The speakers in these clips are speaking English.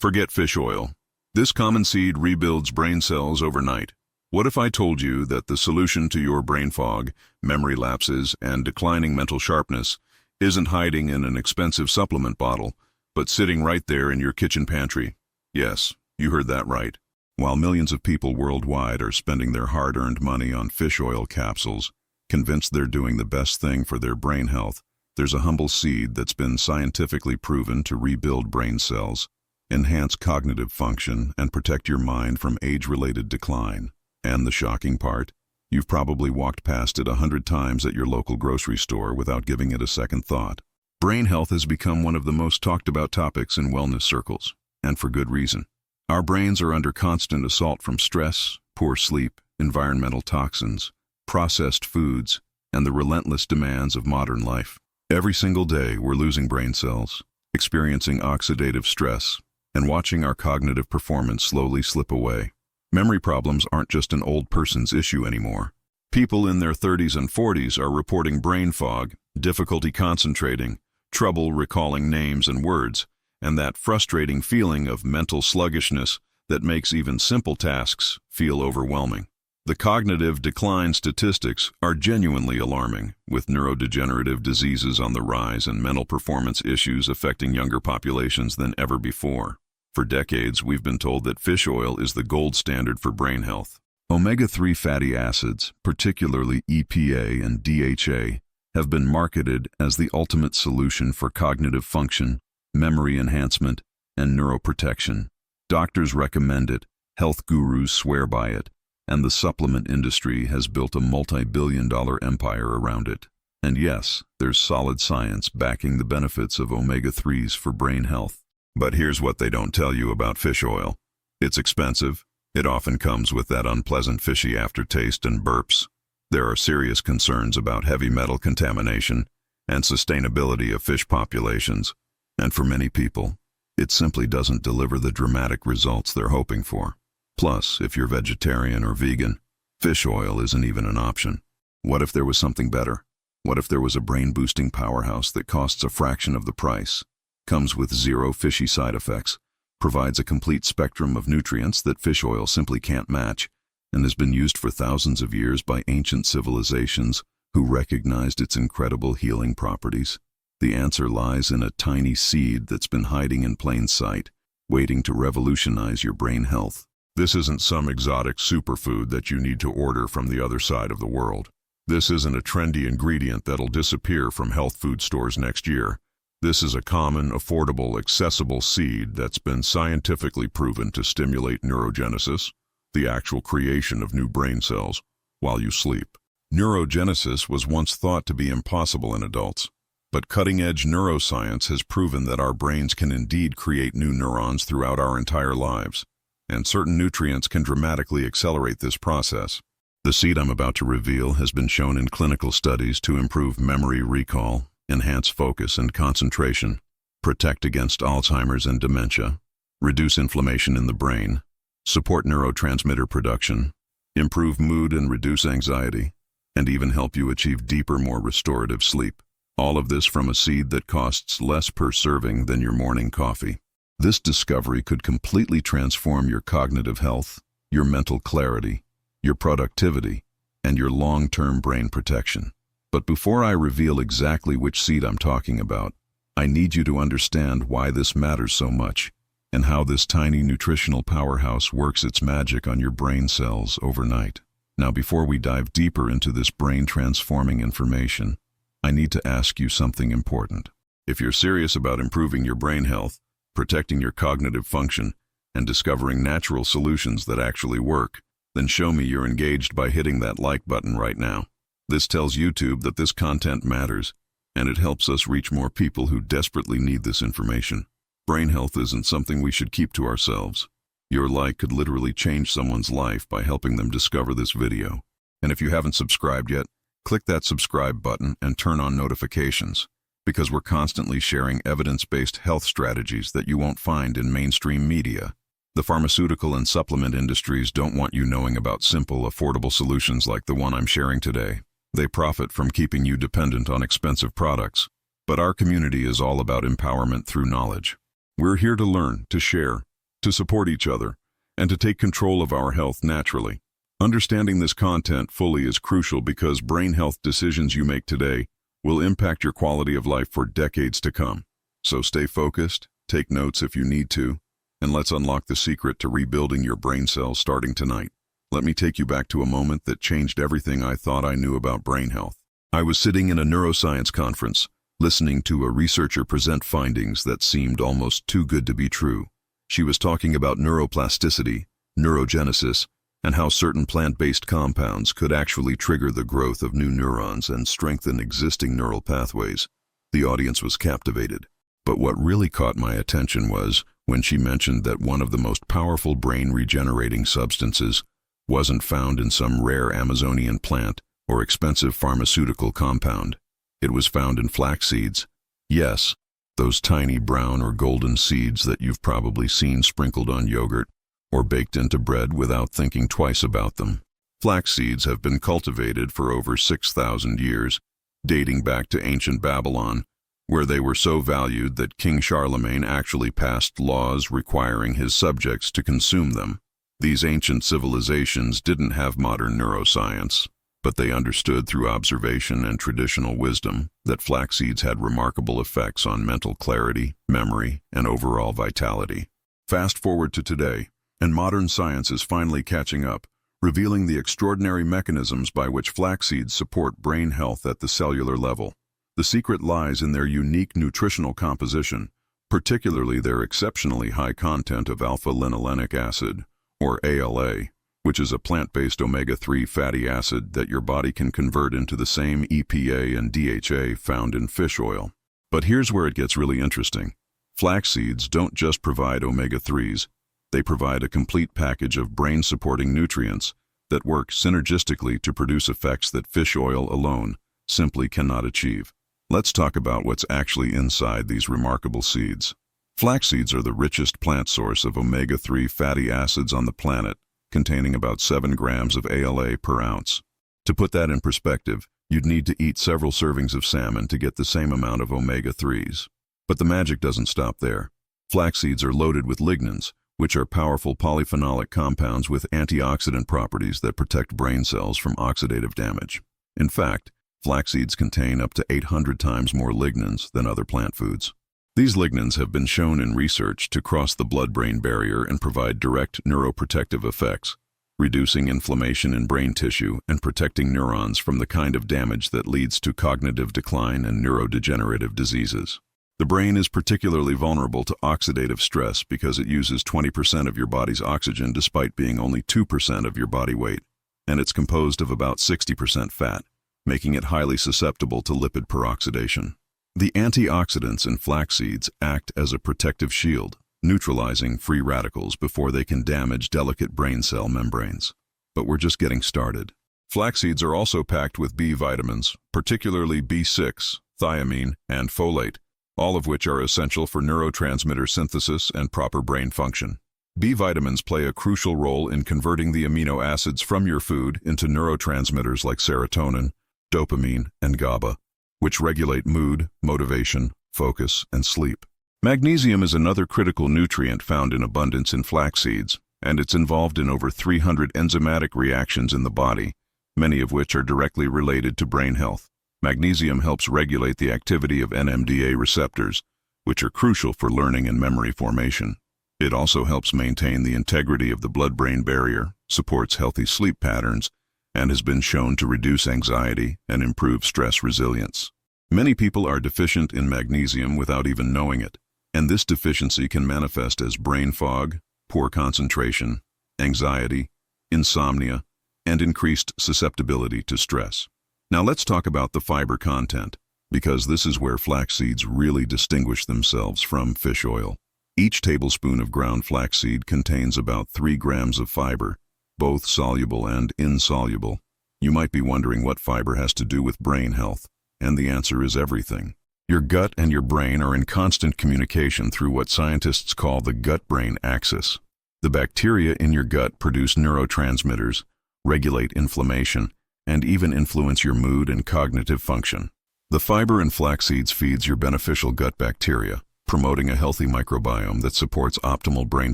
Forget fish oil. This common seed rebuilds brain cells overnight. What if I told you that the solution to your brain fog, memory lapses, and declining mental sharpness isn't hiding in an expensive supplement bottle, but sitting right there in your kitchen pantry? Yes, you heard that right. While millions of people worldwide are spending their hard-earned money on fish oil capsules, convinced they're doing the best thing for their brain health, there's a humble seed that's been scientifically proven to rebuild brain cells, enhance cognitive function, and protect your mind from age-related decline. And the shocking part? You've probably walked past it 100 times at your local grocery store without giving it a second thought. Brain health has become one of the most talked about topics in wellness circles, and for good reason. Our brains are under constant assault from stress, poor sleep, environmental toxins, processed foods, and the relentless demands of modern life. Every single day, we're losing brain cells, experiencing oxidative stress, and watching our cognitive performance slowly slip away. Memory problems aren't just an old person's issue anymore. People in their 30s and 40s are reporting brain fog, difficulty concentrating, trouble recalling names and words, and that frustrating feeling of mental sluggishness that makes even simple tasks feel overwhelming. The cognitive decline statistics are genuinely alarming, with neurodegenerative diseases on the rise and mental performance issues affecting younger populations than ever before. For decades, we've been told that fish oil is the gold standard for brain health. Omega-3 fatty acids, particularly EPA and DHA, have been marketed as the ultimate solution for cognitive function, memory enhancement, and neuroprotection. Doctors recommend it, health gurus swear by it, and the supplement industry has built a multi-billion-dollar empire around it. And yes, there's solid science backing the benefits of omega-3s for brain health. But here's what they don't tell you about fish oil. It's expensive. It often comes with that unpleasant fishy aftertaste and burps. There are serious concerns about heavy metal contamination and sustainability of fish populations. And for many people, it simply doesn't deliver the dramatic results they're hoping for. Plus, if you're vegetarian or vegan, fish oil isn't even an option. What if there was something better? What if there was a brain-boosting powerhouse that costs a fraction of the price, comes with zero fishy side effects, provides a complete spectrum of nutrients that fish oil simply can't match, and has been used for thousands of years by ancient civilizations who recognized its incredible healing properties? The answer lies in a tiny seed that's been hiding in plain sight, waiting to revolutionize your brain health. This isn't some exotic superfood that you need to order from the other side of the world. This isn't a trendy ingredient that'll disappear from health food stores next year. This is a common, affordable, accessible seed that's been scientifically proven to stimulate neurogenesis, the actual creation of new brain cells, while you sleep. Neurogenesis was once thought to be impossible in adults, but cutting-edge neuroscience has proven that our brains can indeed create new neurons throughout our entire lives, and certain nutrients can dramatically accelerate this process. The seed I'm about to reveal has been shown in clinical studies to improve memory recall, enhance focus and concentration, protect against Alzheimer's and dementia, reduce inflammation in the brain, support neurotransmitter production, improve mood and reduce anxiety, and even help you achieve deeper, more restorative sleep. All of this from a seed that costs less per serving than your morning coffee. This discovery could completely transform your cognitive health, your mental clarity, your productivity, and your long-term brain protection. But before I reveal exactly which seed I'm talking about, I need you to understand why this matters so much, and how this tiny nutritional powerhouse works its magic on your brain cells overnight. Now, before we dive deeper into this brain-transforming information, I need to ask you something important. If you're serious about improving your brain health, protecting your cognitive function, and discovering natural solutions that actually work, then show me you're engaged by hitting that like button right now. This tells YouTube that this content matters, and it helps us reach more people who desperately need this information. Brain health isn't something we should keep to ourselves. Your like could literally change someone's life by helping them discover this video. And if you haven't subscribed yet, click that subscribe button and turn on notifications, because we're constantly sharing evidence-based health strategies that you won't find in mainstream media. The pharmaceutical and supplement industries don't want you knowing about simple, affordable solutions like the one I'm sharing today. They profit from keeping you dependent on expensive products. But our community is all about empowerment through knowledge. We're here to learn, to share, to support each other, and to take control of our health naturally. Understanding this content fully is crucial because brain health decisions you make today will impact your quality of life for decades to come. So stay focused, take notes if you need to, and let's unlock the secret to rebuilding your brain cells starting tonight. Let me take you back to a moment that changed everything I thought I knew about brain health. I was sitting in a neuroscience conference, listening to a researcher present findings that seemed almost too good to be true. She was talking about neuroplasticity, neurogenesis, and how certain plant-based compounds could actually trigger the growth of new neurons and strengthen existing neural pathways. The audience was captivated. But what really caught my attention was when she mentioned that one of the most powerful brain-regenerating substances wasn't found in some rare Amazonian plant or expensive pharmaceutical compound. It was found in flax seeds. Yes, those tiny brown or golden seeds that you've probably seen sprinkled on yogurt or baked into bread without thinking twice about them. Flax seeds have been cultivated for over 6,000 years, dating back to ancient Babylon, where they were so valued that King Charlemagne actually passed laws requiring his subjects to consume them. These ancient civilizations didn't have modern neuroscience, but they understood through observation and traditional wisdom that flax seeds had remarkable effects on mental clarity, memory, and overall vitality. Fast forward to today, and modern science is finally catching up, revealing the extraordinary mechanisms by which flax seeds support brain health at the cellular level. The secret lies in their unique nutritional composition, particularly their exceptionally high content of alpha-linolenic acid, or ALA, which is a plant-based omega-3 fatty acid that your body can convert into the same EPA and DHA found in fish oil. But here's where it gets really interesting. Flax seeds don't just provide omega-3s, they provide a complete package of brain-supporting nutrients that work synergistically to produce effects that fish oil alone simply cannot achieve. Let's talk about what's actually inside these remarkable seeds. Flax seeds are the richest plant source of omega-3 fatty acids on the planet, containing about 7 grams of ALA per ounce. To put that in perspective, you'd need to eat several servings of salmon to get the same amount of omega-3s. But the magic doesn't stop there. Flax seeds are loaded with lignans, which are powerful polyphenolic compounds with antioxidant properties that protect brain cells from oxidative damage. In fact, flax seeds contain up to 800 times more lignans than other plant foods. These lignans have been shown in research to cross the blood-brain barrier and provide direct neuroprotective effects, reducing inflammation in brain tissue and protecting neurons from the kind of damage that leads to cognitive decline and neurodegenerative diseases. The brain is particularly vulnerable to oxidative stress because it uses 20% of your body's oxygen despite being only 2% of your body weight, and it's composed of about 60% fat, making it highly susceptible to lipid peroxidation. The antioxidants in flax seeds act as a protective shield, neutralizing free radicals before they can damage delicate brain cell membranes. But we're just getting started. Flax seeds are also packed with B vitamins, particularly B6, thiamine, and folate, all of which are essential for neurotransmitter synthesis and proper brain function. B vitamins play a crucial role in converting the amino acids from your food into neurotransmitters like serotonin, dopamine, and GABA, which regulate mood, motivation, focus, and sleep. Magnesium is another critical nutrient found in abundance in flax seeds, and it's involved in over 300 enzymatic reactions in the body, many of which are directly related to brain health. Magnesium helps regulate the activity of NMDA receptors, which are crucial for learning and memory formation. It also helps maintain the integrity of the blood-brain barrier, supports healthy sleep patterns, and has been shown to reduce anxiety and improve stress resilience. Many people are deficient in magnesium without even knowing it, and this deficiency can manifest as brain fog, poor concentration, anxiety, insomnia, and increased susceptibility to stress. Now let's talk about the fiber content, because this is where flax seeds really distinguish themselves from fish oil. Each tablespoon of ground flaxseed contains about 3 grams of fiber, both soluble and insoluble. You might be wondering what fiber has to do with brain health, and the answer is everything. Your gut and your brain are in constant communication through what scientists call the gut-brain axis. The bacteria in your gut produce neurotransmitters, regulate inflammation, and even influence your mood and cognitive function. The fiber in flax seeds feeds your beneficial gut bacteria, promoting a healthy microbiome that supports optimal brain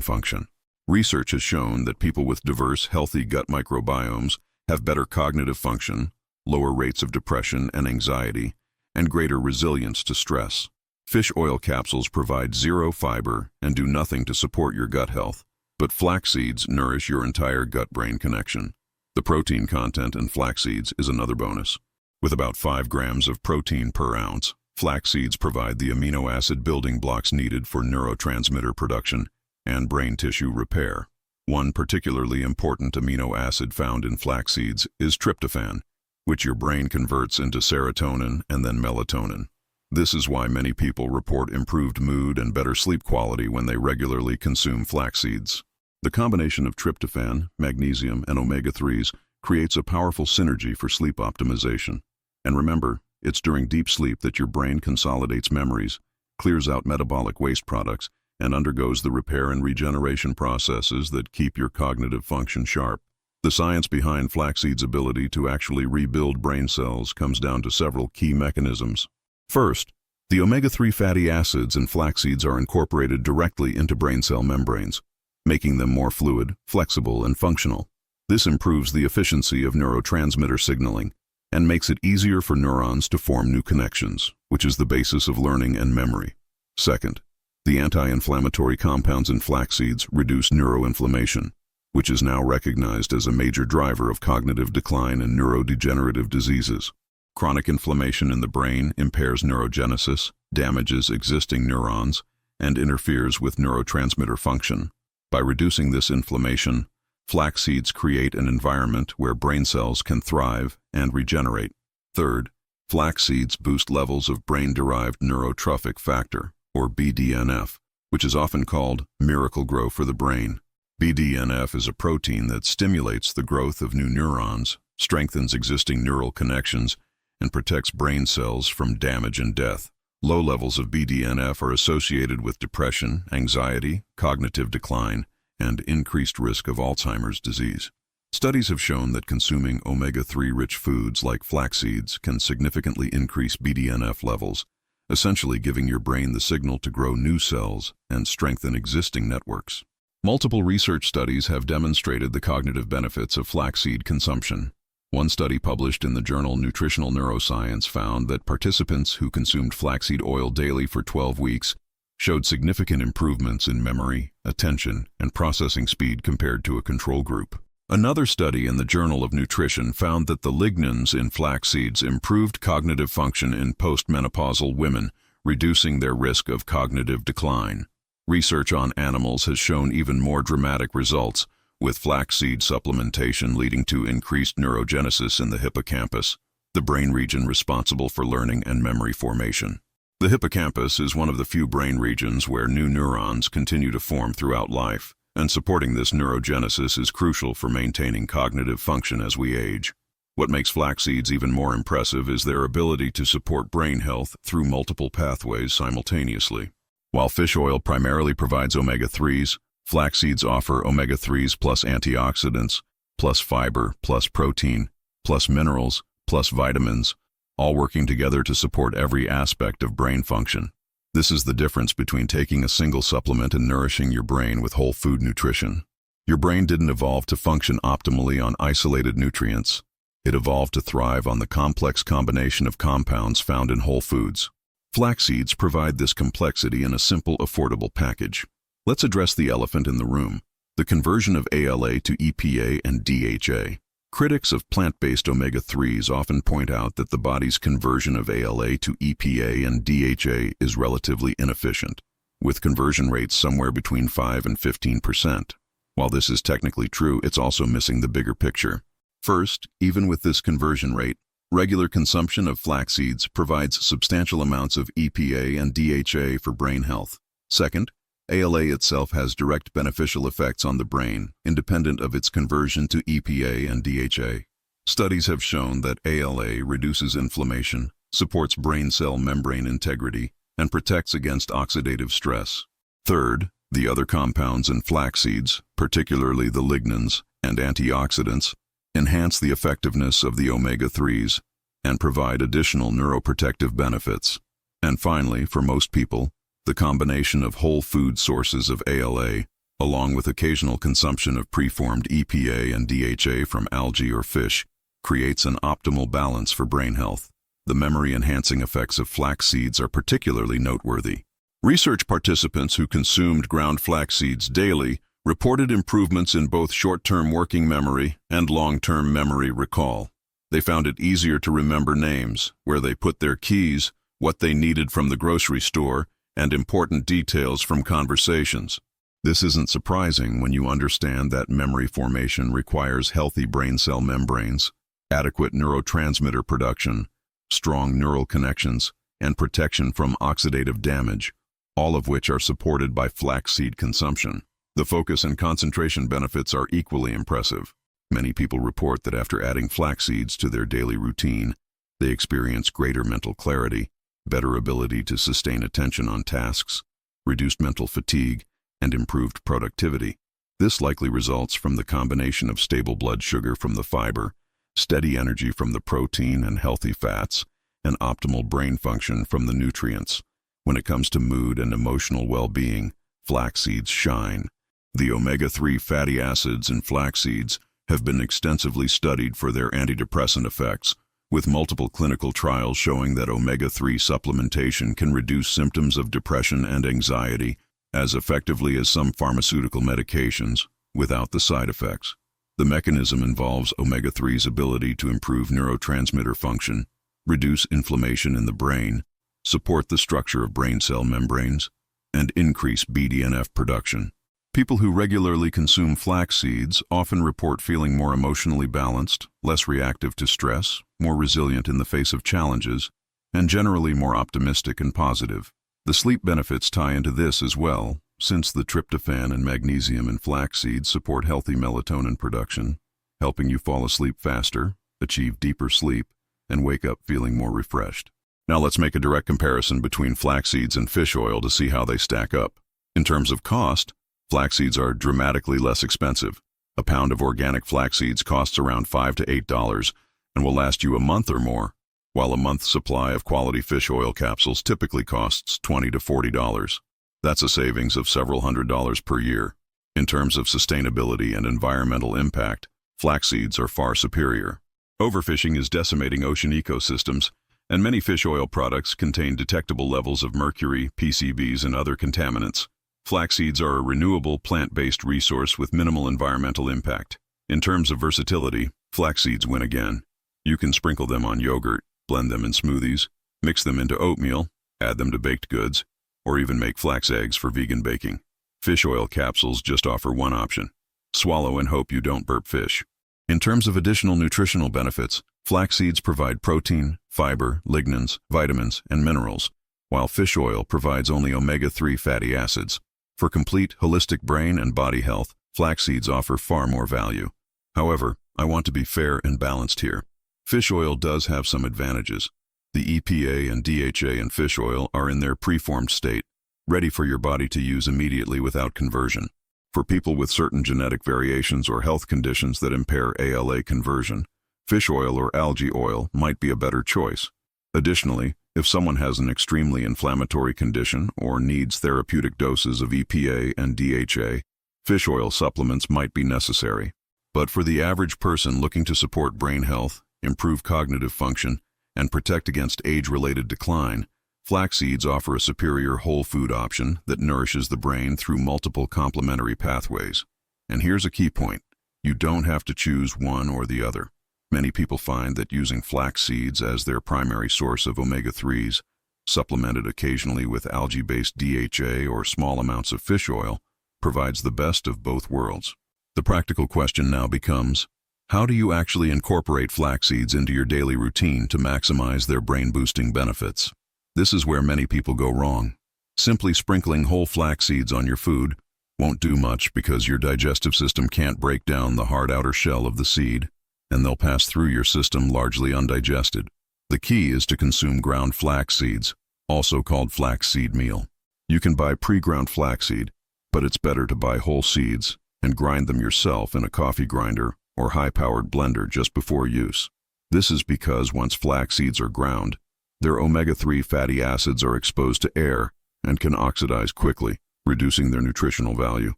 function. Research has shown that people with diverse, healthy gut microbiomes have better cognitive function, lower rates of depression and anxiety, and greater resilience to stress. Fish oil capsules provide zero fiber and do nothing to support your gut health, but flax seeds nourish your entire gut-brain connection. The protein content in flax seeds is another bonus. With about 5 grams of protein per ounce, flax seeds provide the amino acid building blocks needed for neurotransmitter production and brain tissue repair. One particularly important amino acid found in flax seeds is tryptophan, which your brain converts into serotonin and then melatonin. This is why many people report improved mood and better sleep quality when they regularly consume flax seeds. The combination of tryptophan, magnesium, and omega-3s creates a powerful synergy for sleep optimization. And remember, it's during deep sleep that your brain consolidates memories, clears out metabolic waste products, and undergoes the repair and regeneration processes that keep your cognitive function sharp. The science behind flaxseed's ability to actually rebuild brain cells comes down to several key mechanisms. First, the omega-3 fatty acids in flax seeds are incorporated directly into brain cell membranes, making them more fluid, flexible, and functional. This improves the efficiency of neurotransmitter signaling and makes it easier for neurons to form new connections, which is the basis of learning and memory. Second, the anti-inflammatory compounds in flax seeds reduce neuroinflammation, which is now recognized as a major driver of cognitive decline and neurodegenerative diseases. Chronic inflammation in the brain impairs neurogenesis, damages existing neurons, and interferes with neurotransmitter function. By reducing this inflammation, flax seeds create an environment where brain cells can thrive and regenerate. Third, flax seeds boost levels of brain-derived neurotrophic factor, or BDNF, which is often called miracle-grow for the brain. BDNF is a protein that stimulates the growth of new neurons, strengthens existing neural connections, and protects brain cells from damage and death. Low levels of BDNF are associated with depression, anxiety, cognitive decline, and increased risk of Alzheimer's disease. Studies have shown that consuming omega-3 rich foods like flax seeds can significantly increase BDNF levels, essentially giving your brain the signal to grow new cells and strengthen existing networks. Multiple research studies have demonstrated the cognitive benefits of flaxseed consumption. One study published in the journal Nutritional Neuroscience found that participants who consumed flaxseed oil daily for 12 weeks showed significant improvements in memory, attention, and processing speed compared to a control group. Another study in the Journal of Nutrition found that the lignans in flax seeds improved cognitive function in postmenopausal women, reducing their risk of cognitive decline. Research on animals has shown even more dramatic results, with flaxseed supplementation leading to increased neurogenesis in the hippocampus, the brain region responsible for learning and memory formation. The hippocampus is one of the few brain regions where new neurons continue to form throughout life, and supporting this neurogenesis is crucial for maintaining cognitive function as we age. What makes flax seeds even more impressive is their ability to support brain health through multiple pathways simultaneously. While fish oil primarily provides omega-3s, flax seeds offer omega-3s plus antioxidants, plus fiber, plus protein, plus minerals, plus vitamins, all working together to support every aspect of brain function. This is the difference between taking a single supplement and nourishing your brain with whole food nutrition. Your brain didn't evolve to function optimally on isolated nutrients. It evolved to thrive on the complex combination of compounds found in whole foods. Flax seeds provide this complexity in a simple, affordable package. Let's address the elephant in the room, the conversion of ALA to EPA and DHA. Critics of plant-based omega-3s often point out that the body's conversion of ALA to EPA and DHA is relatively inefficient, with conversion rates somewhere between 5 and 15%. While this is technically true, it's also missing the bigger picture. First, even with this conversion rate, regular consumption of flax seeds provides substantial amounts of EPA and DHA for brain health. Second, ALA itself has direct beneficial effects on the brain, independent of its conversion to EPA and DHA. Studies have shown that ALA reduces inflammation, supports brain cell membrane integrity, and protects against oxidative stress. Third, the other compounds in flax seeds, particularly the lignans and antioxidants, enhance the effectiveness of the omega-3s and provide additional neuroprotective benefits. And finally, for most people, The combination of whole food sources of ALA, along with occasional consumption of preformed EPA and DHA from algae or fish, creates an optimal balance for brain health. The memory-enhancing effects of flax seeds are particularly noteworthy. Research participants who consumed ground flax seeds daily reported improvements in both short-term working memory and long-term memory recall. They found it easier to remember names, where they put their keys, what they needed from the grocery store, and important details from conversations. This isn't surprising when you understand that memory formation requires healthy brain cell membranes, adequate neurotransmitter production, strong neural connections, and protection from oxidative damage, all of which are supported by flaxseed consumption. The focus and concentration benefits are equally impressive. Many people report that after adding flax seeds to their daily routine, they experience greater mental clarity, better ability to sustain attention on tasks, reduced mental fatigue, and improved productivity. This likely results from the combination of stable blood sugar from the fiber, steady energy from the protein and healthy fats, and optimal brain function from the nutrients. When it comes to mood and emotional well-being, flax seeds shine. The omega-3 fatty acids in flax seeds have been extensively studied for their antidepressant effects, with multiple clinical trials showing that omega-3 supplementation can reduce symptoms of depression and anxiety as effectively as some pharmaceutical medications, without the side effects. The mechanism involves omega-3's ability to improve neurotransmitter function, reduce inflammation in the brain, support the structure of brain cell membranes, and increase BDNF production. People who regularly consume flax seeds often report feeling more emotionally balanced, less reactive to stress, more resilient in the face of challenges, and generally more optimistic and positive. The sleep benefits tie into this as well, since the tryptophan and magnesium in flax seeds support healthy melatonin production, helping you fall asleep faster, achieve deeper sleep, and wake up feeling more refreshed. Now let's make a direct comparison between flax seeds and fish oil to see how they stack up. In terms of cost, flax seeds are dramatically less expensive. A pound of organic flax seeds costs around $5 to $8 and will last you a month or more, while a month's supply of quality fish oil capsules typically costs $20 to $40. That's a savings of several $100s per year. In terms of sustainability and environmental impact, flax seeds are far superior. Overfishing is decimating ocean ecosystems, and many fish oil products contain detectable levels of mercury, PCBs, and other contaminants. Flax seeds are a renewable, plant-based resource with minimal environmental impact. In terms of versatility, flax seeds win again. You can sprinkle them on yogurt, blend them in smoothies, mix them into oatmeal, add them to baked goods, or even make flax eggs for vegan baking. Fish oil capsules just offer one option: swallow and hope you don't burp fish. In terms of additional nutritional benefits, flax seeds provide protein, fiber, lignans, vitamins, and minerals, while fish oil provides only omega-3 fatty acids. For complete, holistic brain and body health, flax seeds offer far more value. However, I want to be fair and balanced here. Fish oil does have some advantages. The EPA and DHA in fish oil are in their preformed state, ready for your body to use immediately without conversion. For people with certain genetic variations or health conditions that impair ALA conversion, fish oil or algae oil might be a better choice. Additionally, if someone has an extremely inflammatory condition or needs therapeutic doses of EPA and DHA, fish oil supplements might be necessary. But for the average person looking to support brain health, improve cognitive function, and protect against age-related decline, flax seeds offer a superior whole food option that nourishes the brain through multiple complementary pathways. And here's a key point: you don't have to choose one or the other. Many people find that using flax seeds as their primary source of omega-3s, supplemented occasionally with algae-based DHA or small amounts of fish oil, provides the best of both worlds. The practical question now becomes, how do you actually incorporate flax seeds into your daily routine to maximize their brain-boosting benefits? This is where many people go wrong. Simply sprinkling whole flax seeds on your food won't do much because your digestive system can't break down the hard outer shell of the seed, and they'll pass through your system largely undigested. The key is to consume ground flax seeds, also called flaxseed meal. You can buy pre-ground flaxseed, but it's better to buy whole seeds and grind them yourself in a coffee grinder or high-powered blender just before use. This is because once flax seeds are ground, their omega-3 fatty acids are exposed to air and can oxidize quickly, reducing their nutritional value.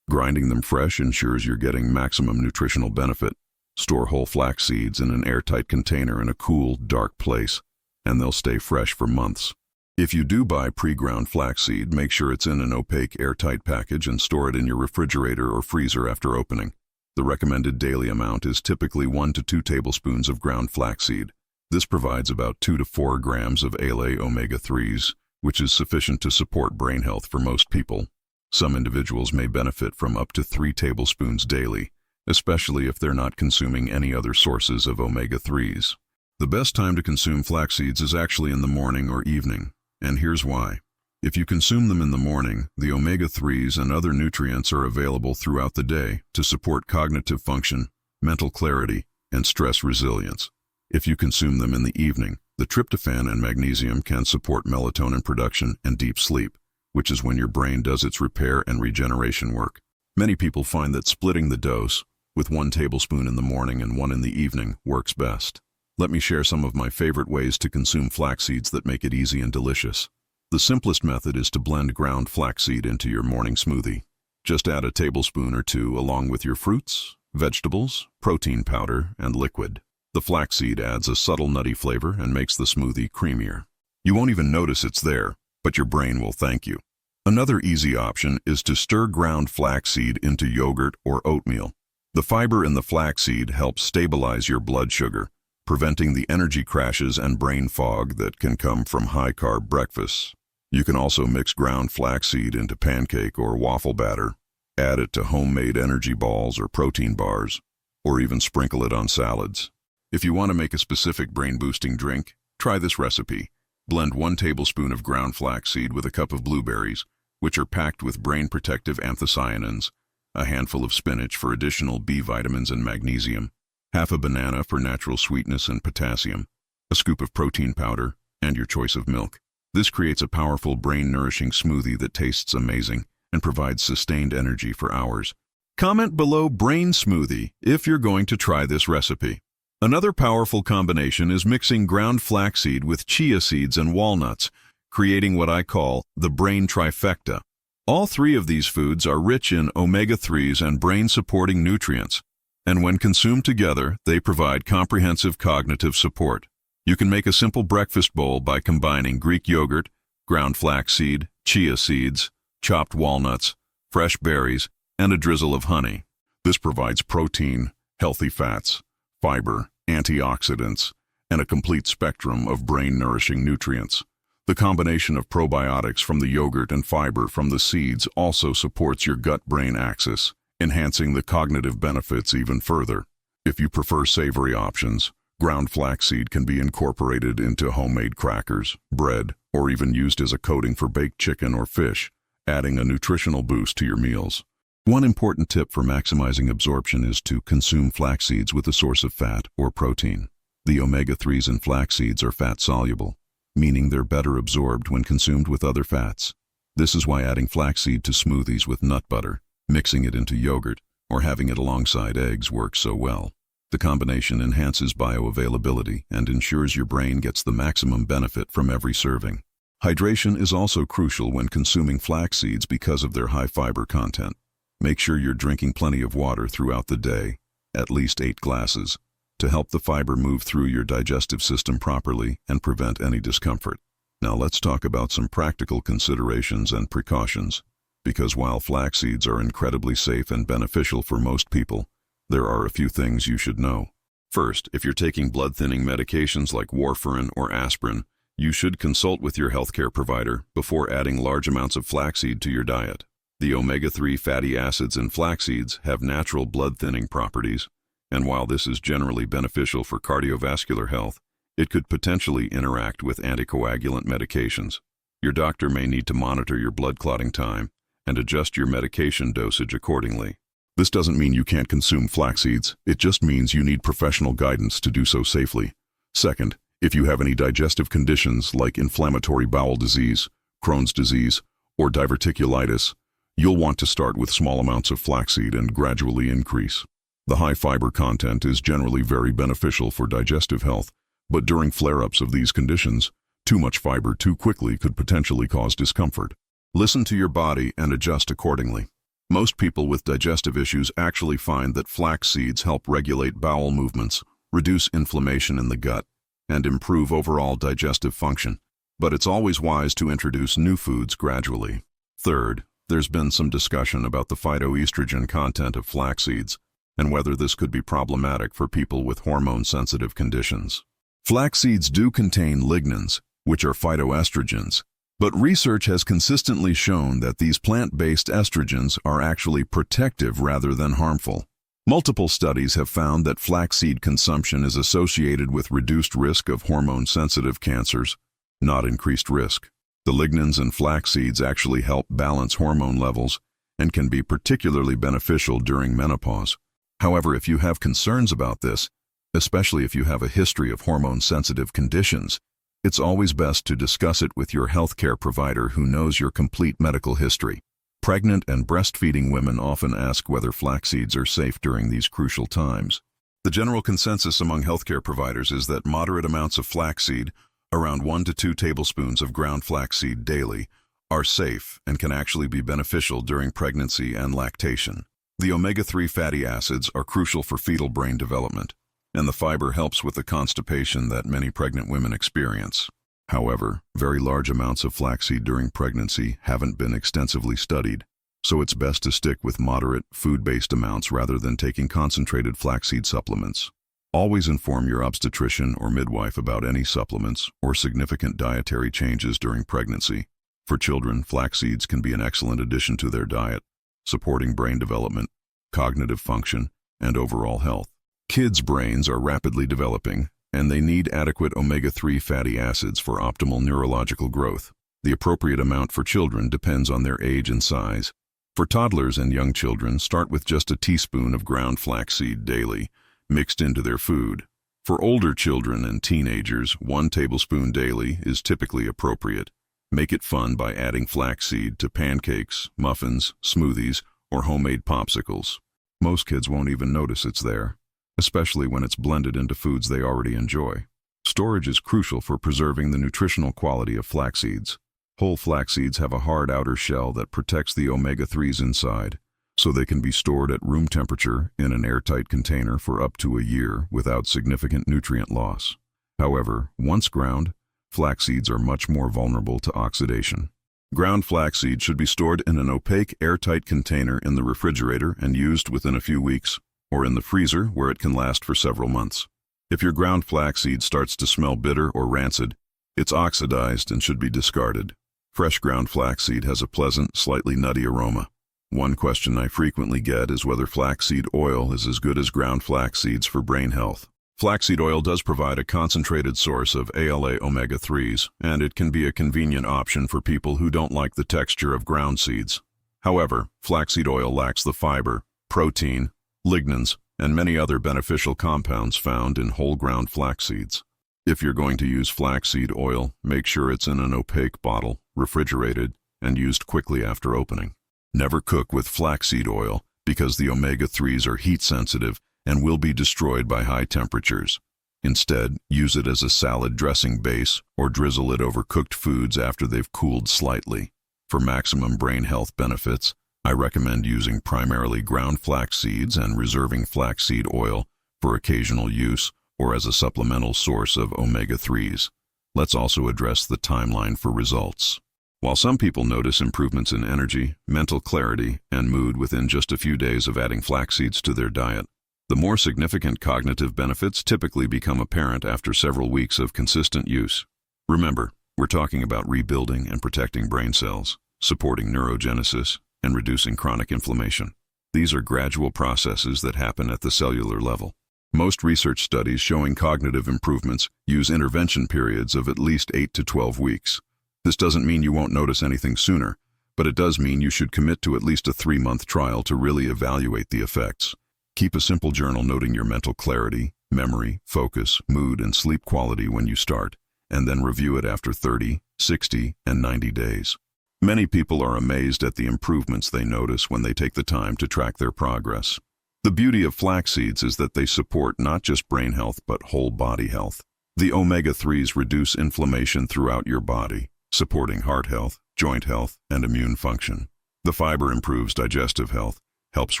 Grinding them fresh ensures you're getting maximum nutritional benefit. Store whole flax seeds in an airtight container in a cool, dark place, and they'll stay fresh for months. If you do buy pre-ground flaxseed, make sure it's in an opaque, airtight package and store it in your refrigerator or freezer after opening. The recommended daily amount is typically 1 to 2 tablespoons of ground flaxseed. This provides about 2 to 4 grams of ALA omega-3s, which is sufficient to support brain health for most people. Some individuals may benefit from up to 3 tablespoons daily, especially if they're not consuming any other sources of omega-3s. The best time to consume flax seeds is actually in the morning or evening, and here's why. If you consume them in the morning, the omega-3s and other nutrients are available throughout the day to support cognitive function, mental clarity, and stress resilience. If you consume them in the evening, the tryptophan and magnesium can support melatonin production and deep sleep, which is when your brain does its repair and regeneration work. Many people find that splitting the dose, with 1 tablespoon in the morning and 1 in the evening, works best. Let me share some of my favorite ways to consume flax seeds that make it easy and delicious. The simplest method is to blend ground flaxseed into your morning smoothie. Just add a tablespoon or 2 along with your fruits, vegetables, protein powder, and liquid. The flaxseed adds a subtle nutty flavor and makes the smoothie creamier. You won't even notice it's there, but your brain will thank you. Another easy option is to stir ground flaxseed into yogurt or oatmeal. The fiber in the flaxseed helps stabilize your blood sugar, preventing the energy crashes and brain fog that can come from high-carb breakfasts. You can also mix ground flaxseed into pancake or waffle batter, add it to homemade energy balls or protein bars, or even sprinkle it on salads. If you want to make a specific brain-boosting drink, try this recipe. Blend 1 tablespoon of ground flaxseed with a cup of blueberries, which are packed with brain-protective anthocyanins, a handful of spinach for additional B vitamins and magnesium, half a banana for natural sweetness and potassium, a scoop of protein powder, and your choice of milk. This creates a powerful brain-nourishing smoothie that tastes amazing and provides sustained energy for hours. Comment below brain smoothie if you're going to try this recipe. Another powerful combination is mixing ground flaxseed with chia seeds and walnuts, creating what I call the brain trifecta. All 3 of these foods are rich in omega-3s and brain-supporting nutrients, and when consumed together, they provide comprehensive cognitive support. You can make a simple breakfast bowl by combining Greek yogurt, ground flaxseed, chia seeds, chopped walnuts, fresh berries, and a drizzle of honey. This provides protein, healthy fats, fiber, antioxidants, and a complete spectrum of brain-nourishing nutrients. The combination of probiotics from the yogurt and fiber from the seeds also supports your gut-brain axis, enhancing the cognitive benefits even further. If you prefer savory options, ground flaxseed can be incorporated into homemade crackers, bread, or even used as a coating for baked chicken or fish, adding a nutritional boost to your meals. One important tip for maximizing absorption is to consume flax seeds with a source of fat or protein. The omega-3s in flax seeds are fat-soluble, meaning they're better absorbed when consumed with other fats. This is why adding flaxseed to smoothies with nut butter, mixing it into yogurt, or having it alongside eggs works so well. The combination enhances bioavailability and ensures your brain gets the maximum benefit from every serving. Hydration is also crucial when consuming flax seeds because of their high fiber content. Make sure you're drinking plenty of water throughout the day, at least 8 glasses, to help the fiber move through your digestive system properly and prevent any discomfort. Now let's talk about some practical considerations and precautions, because while flax seeds are incredibly safe and beneficial for most people, there are a few things you should know. First, if you're taking blood-thinning medications like warfarin or aspirin, you should consult with your healthcare provider before adding large amounts of flaxseed to your diet. The omega-3 fatty acids in flax seeds have natural blood-thinning properties, and while this is generally beneficial for cardiovascular health, it could potentially interact with anticoagulant medications. Your doctor may need to monitor your blood clotting time and adjust your medication dosage accordingly. This doesn't mean you can't consume flax seeds, it just means you need professional guidance to do so safely. Second, if you have any digestive conditions like inflammatory bowel disease, Crohn's disease, or diverticulitis, you'll want to start with small amounts of flaxseed and gradually increase. The high fiber content is generally very beneficial for digestive health, but during flare-ups of these conditions, Too much fiber too quickly could potentially cause discomfort. Listen to your body and adjust accordingly. Most people with digestive issues actually find that flax seeds help regulate bowel movements, reduce inflammation in the gut, and improve overall digestive function. But it's always wise to introduce new foods gradually. Third, there's been some discussion about the phytoestrogen content of flax seeds and whether this could be problematic for people with hormone-sensitive conditions. Flax seeds do contain lignans, which are phytoestrogens, but research has consistently shown that these plant-based estrogens are actually protective rather than harmful. Multiple studies have found that flaxseed consumption is associated with reduced risk of hormone-sensitive cancers, not increased risk. The lignans in flax seeds actually help balance hormone levels and can be particularly beneficial during menopause. However, if you have concerns about this, especially if you have a history of hormone-sensitive conditions, it's always best to discuss it with your healthcare provider who knows your complete medical history. Pregnant and breastfeeding women often ask whether flax seeds are safe during these crucial times. The general consensus among healthcare providers is that moderate amounts of flaxseed, around 1 to 2 tablespoons of ground flaxseed daily, are safe and can actually be beneficial during pregnancy and lactation. The omega-3 fatty acids are crucial for fetal brain development, and the fiber helps with the constipation that many pregnant women experience. However, very large amounts of flaxseed during pregnancy haven't been extensively studied, so it's best to stick with moderate, food-based amounts rather than taking concentrated flaxseed supplements. Always inform your obstetrician or midwife about any supplements or significant dietary changes during pregnancy. For children, flax seeds can be an excellent addition to their diet, supporting brain development, cognitive function, and overall health. Kids' brains are rapidly developing, and they need adequate omega-3 fatty acids for optimal neurological growth. The appropriate amount for children depends on their age and size. For toddlers and young children, start with just a teaspoon of ground flaxseed daily, mixed into their food. For older children and teenagers, 1 tablespoon daily is typically appropriate. Make it fun by adding flaxseed to pancakes, muffins, smoothies, or homemade popsicles. Most kids won't even notice it's there, especially when it's blended into foods they already enjoy. Storage is crucial for preserving the nutritional quality of flax seeds. Whole flax seeds have a hard outer shell that protects the omega-3s inside, so they can be stored at room temperature in an airtight container for up to a year without significant nutrient loss. However, once ground, flax seeds are much more vulnerable to oxidation. Ground flax seed should be stored in an opaque, airtight container in the refrigerator and used within a few weeks, or in the freezer where it can last for several months. If your ground flaxseed starts to smell bitter or rancid, it's oxidized and should be discarded. Fresh ground flaxseed has a pleasant, slightly nutty aroma. One question I frequently get is whether flaxseed oil is as good as ground flax seeds for brain health. Flaxseed oil does provide a concentrated source of ALA omega-3s, and it can be a convenient option for people who don't like the texture of ground seeds. However, flaxseed oil lacks the fiber, protein, lignans, and many other beneficial compounds found in whole ground flax seeds. If you're going to use flaxseed oil, make sure it's in an opaque bottle, refrigerated, and used quickly after opening. Never cook with flaxseed oil because the omega-3s are heat-sensitive and will be destroyed by high temperatures. Instead, use it as a salad dressing base or drizzle it over cooked foods after they've cooled slightly. For maximum brain health benefits, I recommend using primarily ground flax seeds and reserving flaxseed oil for occasional use or as a supplemental source of omega-3s. Let's also address the timeline for results. While some people notice improvements in energy, mental clarity, and mood within just a few days of adding flax seeds to their diet, the more significant cognitive benefits typically become apparent after several weeks of consistent use. Remember, we're talking about rebuilding and protecting brain cells, supporting neurogenesis, and reducing chronic inflammation. These are gradual processes that happen at the cellular level. Most research studies showing cognitive improvements use intervention periods of at least 8 to 12 weeks. This doesn't mean you won't notice anything sooner, but it does mean you should commit to at least a 3-month trial to really evaluate the effects. Keep a simple journal noting your mental clarity, memory, focus, mood, and sleep quality when you start, and then review it after 30, 60, and 90 days. Many people are amazed at the improvements they notice when they take the time to track their progress. The beauty of flax seeds is that they support not just brain health but whole body health. The omega-3s reduce inflammation throughout your body, supporting heart health, joint health, and immune function. The fiber improves digestive health, helps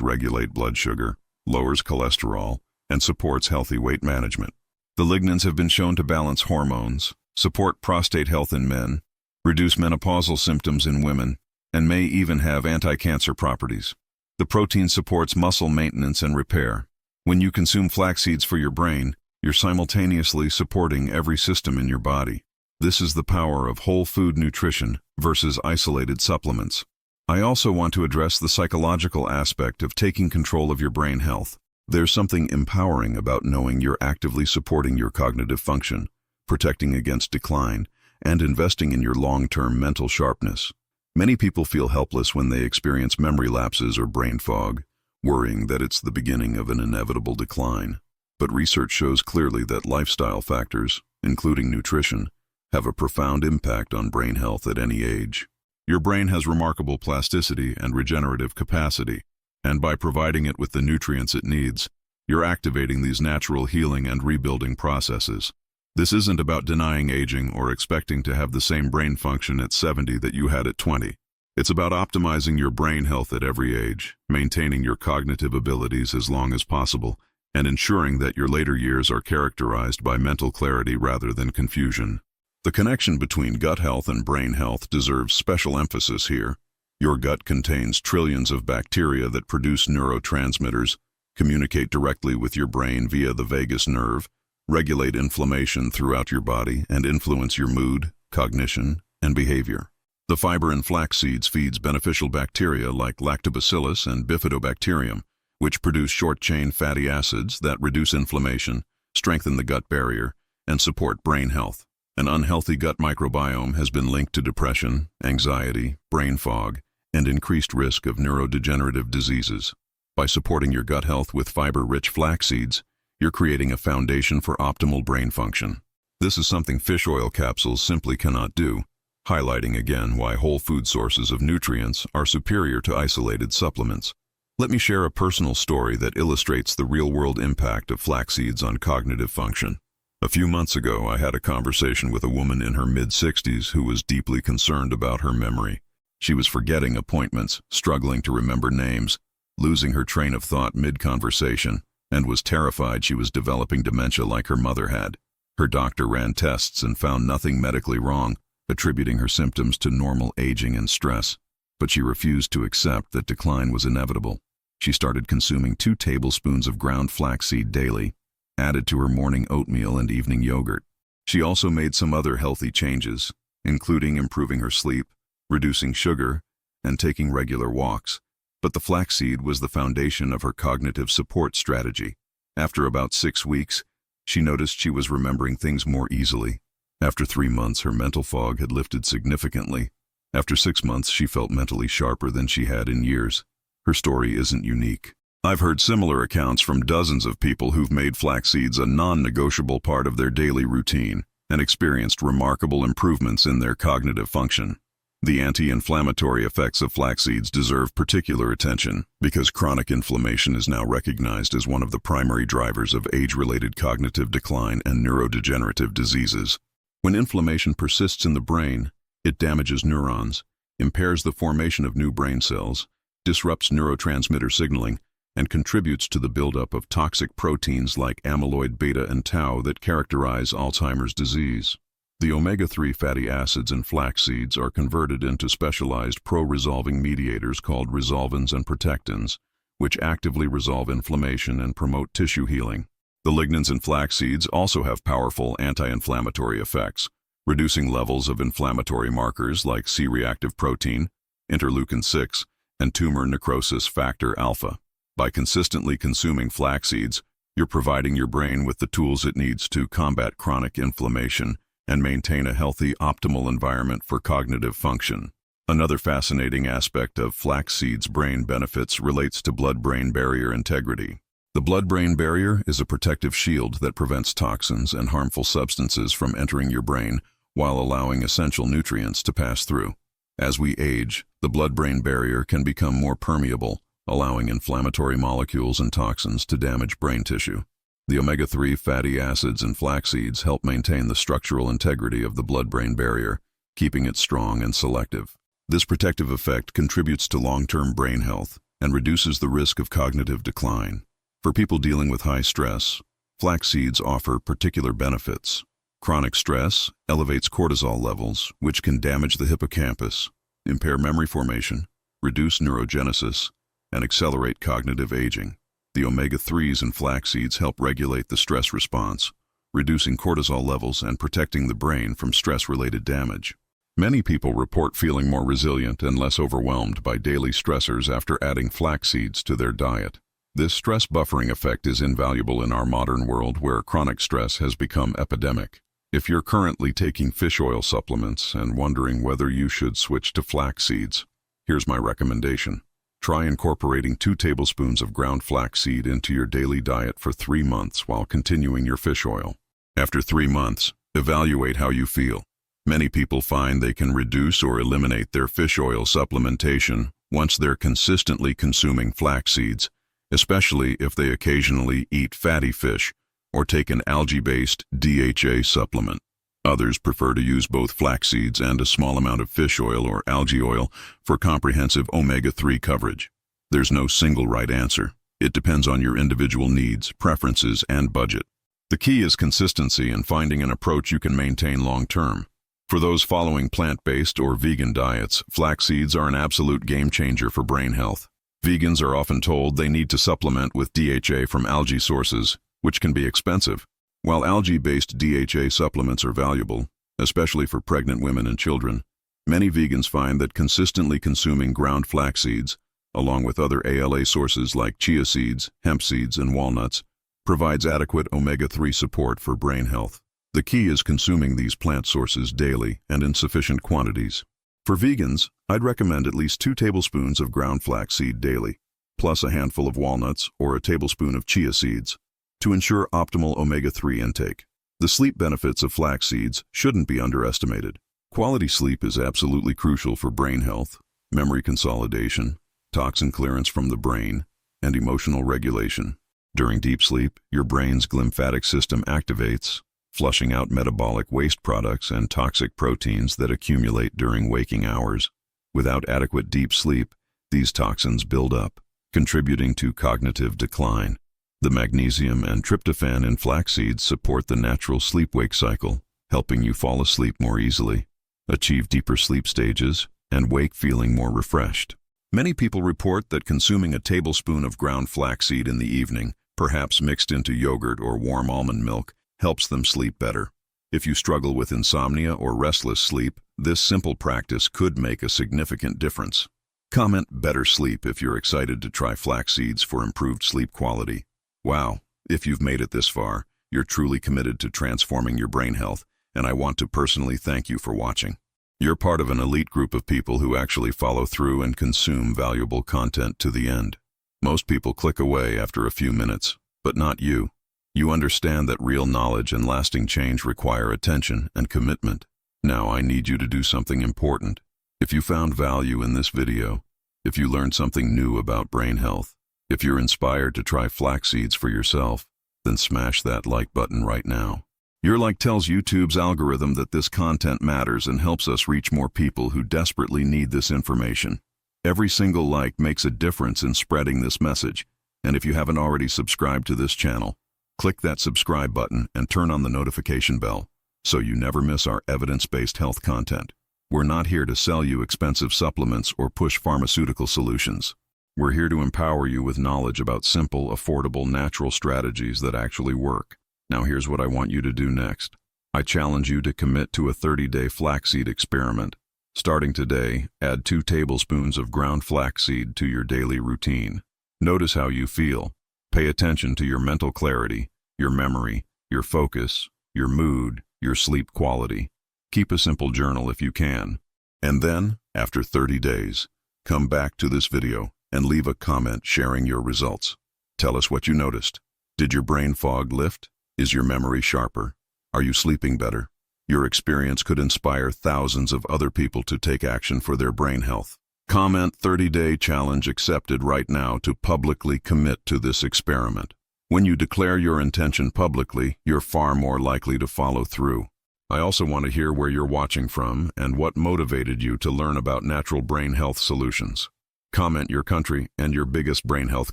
regulate blood sugar, lowers cholesterol, and supports healthy weight management. The lignans have been shown to balance hormones, support prostate health in men, reduce menopausal symptoms in women, and may even have anti-cancer properties. The protein supports muscle maintenance and repair. When you consume flax seeds for your brain, you're simultaneously supporting every system in your body. This is the power of whole food nutrition versus isolated supplements. I also want to address the psychological aspect of taking control of your brain health. There's something empowering about knowing you're actively supporting your cognitive function, protecting against decline, and investing in your long-term mental sharpness. Many people feel helpless when they experience memory lapses or brain fog, worrying that it's the beginning of an inevitable decline. But research shows clearly that lifestyle factors, including nutrition, have a profound impact on brain health at any age. Your brain has remarkable plasticity and regenerative capacity, and by providing it with the nutrients it needs, you're activating these natural healing and rebuilding processes. This isn't about denying aging or expecting to have the same brain function at 70 that you had at 20. It's about optimizing your brain health at every age, maintaining your cognitive abilities as long as possible, and ensuring that your later years are characterized by mental clarity rather than confusion. The connection between gut health and brain health deserves special emphasis here. Your gut contains trillions of bacteria that produce neurotransmitters, communicate directly with your brain via the vagus nerve, regulate inflammation throughout your body, and influence your mood, cognition, and behavior. The fiber in flax seeds feeds beneficial bacteria like lactobacillus and bifidobacterium, which produce short-chain fatty acids that reduce inflammation, strengthen the gut barrier, and support brain health. An unhealthy gut microbiome has been linked to depression, anxiety, brain fog, and increased risk of neurodegenerative diseases. By supporting your gut health with fiber-rich flax seeds, you're creating a foundation for optimal brain function. This is something fish oil capsules simply cannot do, highlighting again why whole food sources of nutrients are superior to isolated supplements. Let me share a personal story that illustrates the real-world impact of flax seeds on cognitive function. A few months ago, I had a conversation with a woman in her mid-60s who was deeply concerned about her memory. She was forgetting appointments, struggling to remember names, losing her train of thought mid-conversation, and was terrified she was developing dementia like her mother had. Her doctor ran tests and found nothing medically wrong, attributing her symptoms to normal aging and stress. But she refused to accept that decline was inevitable. She started consuming 2 tablespoons of ground flaxseed daily, added to her morning oatmeal and evening yogurt. She also made some other healthy changes, including improving her sleep, reducing sugar, and taking regular walks. But the flaxseed was the foundation of her cognitive support strategy. After about 6 weeks, she noticed she was remembering things more easily. After 3 months, her mental fog had lifted significantly. After 6 months, she felt mentally sharper than she had in years. Her story isn't unique. I've heard similar accounts from dozens of people who've made flax seeds a non-negotiable part of their daily routine and experienced remarkable improvements in their cognitive function. The anti-inflammatory effects of flax seeds deserve particular attention because chronic inflammation is now recognized as one of the primary drivers of age-related cognitive decline and neurodegenerative diseases. When inflammation persists in the brain, it damages neurons, impairs the formation of new brain cells, disrupts neurotransmitter signaling, and contributes to the buildup of toxic proteins like amyloid beta and tau that characterize Alzheimer's disease. The omega-3 fatty acids in flax seeds are converted into specialized pro-resolving mediators called resolvins and protectins, which actively resolve inflammation and promote tissue healing. The lignans in flax seeds also have powerful anti-inflammatory effects, reducing levels of inflammatory markers like C-reactive protein, interleukin-6, and tumor necrosis factor alpha. By consistently consuming flax seeds, you're providing your brain with the tools it needs to combat chronic inflammation and maintain a healthy, optimal environment for cognitive function. Another fascinating aspect of flax seeds' brain benefits relates to blood-brain barrier integrity. The blood-brain barrier is a protective shield that prevents toxins and harmful substances from entering your brain while allowing essential nutrients to pass through. As we age, the blood-brain barrier can become more permeable, allowing inflammatory molecules and toxins to damage brain tissue. The omega-3 fatty acids in flax seeds help maintain the structural integrity of the blood-brain barrier, keeping it strong and selective. This protective effect contributes to long-term brain health and reduces the risk of cognitive decline. For people dealing with high stress, flax seeds offer particular benefits. Chronic stress elevates cortisol levels, which can damage the hippocampus, impair memory formation, reduce neurogenesis, and accelerate cognitive aging. The omega-3s in flax seeds help regulate the stress response, reducing cortisol levels and protecting the brain from stress-related damage. Many people report feeling more resilient and less overwhelmed by daily stressors after adding flax seeds to their diet. This stress buffering effect is invaluable in our modern world where chronic stress has become epidemic. If you're currently taking fish oil supplements and wondering whether you should switch to flax seeds, here's my recommendation. Try incorporating 2 tablespoons of ground flax seed into your daily diet for 3 months while continuing your fish oil. After 3 months, evaluate how you feel. Many people find they can reduce or eliminate their fish oil supplementation once they're consistently consuming flax seeds, especially if they occasionally eat fatty fish or take an algae-based DHA supplement. Others prefer to use both flax seeds and a small amount of fish oil or algae oil for comprehensive omega-3 coverage. There's no single right answer. It depends on your individual needs, preferences, and budget. The key is consistency and finding an approach you can maintain long-term. For those following plant-based or vegan diets, flax seeds are an absolute game-changer for brain health. Vegans are often told they need to supplement with DHA from algae sources, which can be expensive. While algae-based DHA supplements are valuable, especially for pregnant women and children, many vegans find that consistently consuming ground flax seeds, along with other ALA sources like chia seeds, hemp seeds, and walnuts, provides adequate omega-3 support for brain health. The key is consuming these plant sources daily and in sufficient quantities. For vegans, I'd recommend at least 2 tablespoons of ground flax seed daily, plus a handful of walnuts or a tablespoon of chia seeds, to ensure optimal omega-3 intake. The sleep benefits of flax seeds shouldn't be underestimated. Quality sleep is absolutely crucial for brain health, memory consolidation, toxin clearance from the brain, and emotional regulation. During deep sleep, your brain's glymphatic system activates, flushing out metabolic waste products and toxic proteins that accumulate during waking hours. Without adequate deep sleep, these toxins build up, contributing to cognitive decline. The magnesium and tryptophan in flax seeds support the natural sleep-wake cycle, helping you fall asleep more easily, achieve deeper sleep stages, and wake feeling more refreshed. Many people report that consuming a tablespoon of ground flaxseed in the evening, perhaps mixed into yogurt or warm almond milk, helps them sleep better. If you struggle with insomnia or restless sleep, this simple practice could make a significant difference. Comment "better sleep" if you're excited to try flax seeds for improved sleep quality. Wow, if you've made it this far, you're truly committed to transforming your brain health, and I want to personally thank you for watching. You're part of an elite group of people who actually follow through and consume valuable content to the end. Most people click away after a few minutes, but not you. You understand that real knowledge and lasting change require attention and commitment. Now I need you to do something important. If you found value in this video, if you learned something new about brain health, if you're inspired to try flax seeds for yourself, then smash that like button right now. Your like tells YouTube's algorithm that this content matters and helps us reach more people who desperately need this information. Every single like makes a difference in spreading this message, and if you haven't already subscribed to this channel, click that subscribe button and turn on the notification bell so you never miss our evidence-based health content. We're not here to sell you expensive supplements or push pharmaceutical solutions. We're here to empower you with knowledge about simple, affordable, natural strategies that actually work. Now here's what I want you to do next. I challenge you to commit to a 30-day flaxseed experiment. Starting today, add 2 tablespoons of ground flaxseed to your daily routine. Notice how you feel. Pay attention to your mental clarity, your memory, your focus, your mood, your sleep quality. Keep a simple journal if you can. And then, after 30 days, come back to this video and leave a comment sharing your results. Tell us what you noticed. Did your brain fog lift? Is your memory sharper? Are you sleeping better? Your experience could inspire thousands of other people to take action for their brain health. Comment "30-day challenge accepted" right now to publicly commit to this experiment. When you declare your intention publicly, you're far more likely to follow through. I also want to hear where you're watching from and what motivated you to learn about natural brain health solutions. Comment your country and your biggest brain health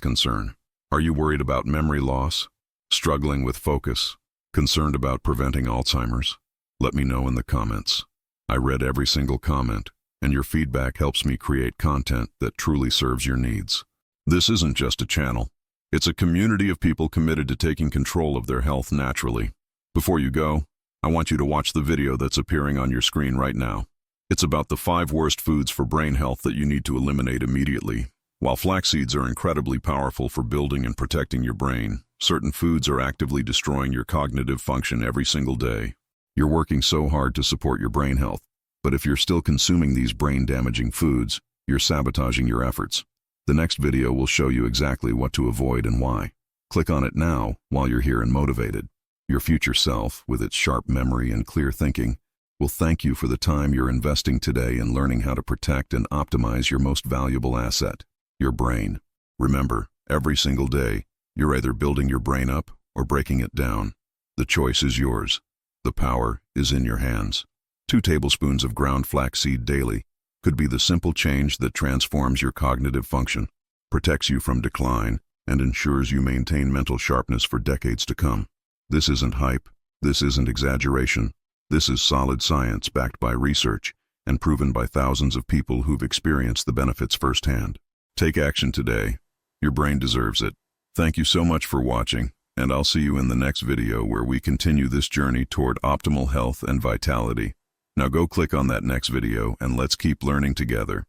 concern. Are you worried about memory loss? Struggling with focus? Concerned about preventing Alzheimer's? Let me know in the comments. I read every single comment, and your feedback helps me create content that truly serves your needs. This isn't just a channel. It's a community of people committed to taking control of their health naturally. Before you go, I want you to watch the video that's appearing on your screen right now. It's about the 5 worst foods for brain health that you need to eliminate immediately. While flax seeds are incredibly powerful for building and protecting your brain, certain foods are actively destroying your cognitive function every single day. You're working so hard to support your brain health, but if you're still consuming these brain-damaging foods, you're sabotaging your efforts. The next video will show you exactly what to avoid and why. Click on it now while you're here and motivated. Your future self, with its sharp memory and clear thinking, will thank you for the time you're investing today in learning how to protect and optimize your most valuable asset, your brain. Remember, every single day, you're either building your brain up or breaking it down. The choice is yours. The power is in your hands. 2 tablespoons of ground flaxseed daily could be the simple change that transforms your cognitive function, protects you from decline, and ensures you maintain mental sharpness for decades to come. This isn't hype. This isn't exaggeration. This is solid science backed by research and proven by thousands of people who've experienced the benefits firsthand. Take action today. Your brain deserves it. Thank you so much for watching, and I'll see you in the next video where we continue this journey toward optimal health and vitality. Now go click on that next video and let's keep learning together.